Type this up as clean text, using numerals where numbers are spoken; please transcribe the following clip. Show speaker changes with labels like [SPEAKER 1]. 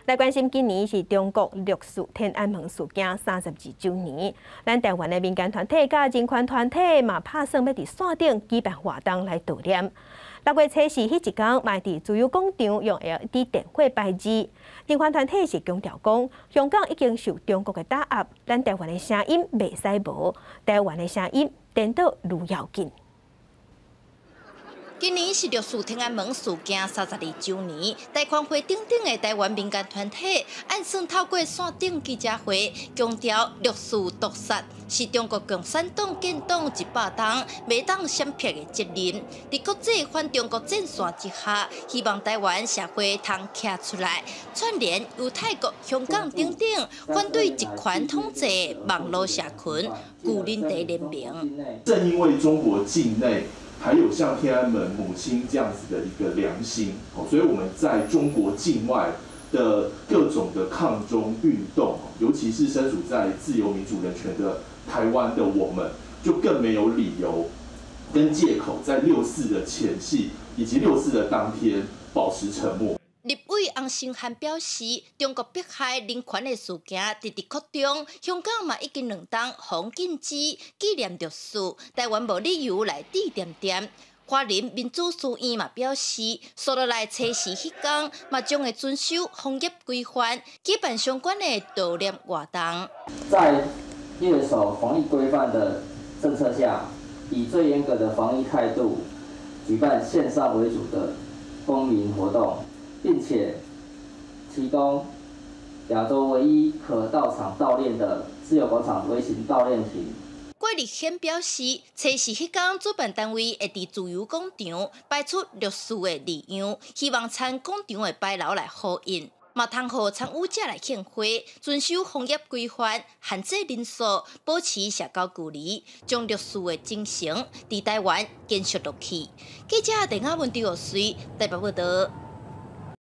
[SPEAKER 1] 来关心今年是中国六四天安门事件32周年，咱台湾的民间团体甲人权团体嘛拍算要伫线顶举办活动来悼念。6月初4迄一天，嘛伫自由广场用 LED 电火摆置。人权团体是强调讲，香港已经受中国的打压，咱台湾的声音袂使无，台湾的声音颠倒愈要紧。
[SPEAKER 2] 今年是六四天安门事件32周年，台湾会顶顶的台湾民间团体按算透过线顶记者会，强调六四毒杀是中国共产党建党100年袂当闪避的责任。在国际反中国战线之下，希望台湾社会通站出来，串联由泰国、香港等等反对集权统治的网络社群，旧人地联名。
[SPEAKER 3] 正因为中国境内 还有像天安门母亲这样子的一个良心，所以我们在中国境外的各种的抗中运动，尤其是身处在自由民主人权的台湾的我们，就更没有理由跟借口在6·4的前夕以及6·4的当天保持沉默。
[SPEAKER 2] 立委洪胜汉表示，中国迫害人权的事件直直扩张，香港嘛已经2档红禁止纪念六四，台湾无理由来指点点。花莲民主书院嘛表示，接落来初4迄天嘛将会遵守防疫规范，举办相关的悼念活动。
[SPEAKER 4] 在乐守防疫规范的政策下，以最严格的防疫态度，举办线上为主的公民活动。 并且提供亚洲唯一可到场悼念的自由广场微型悼念亭。
[SPEAKER 2] 郭立宪表示，初4迄天主办单位会伫自由广场摆出六四的字样，希望参广场的摆楼来呼应，嘛通互参与者来献花，遵守防疫规范，限制人数，保持社交距离，将六四的精神伫台湾延续落去。记者陈雅文、刘水台北报道。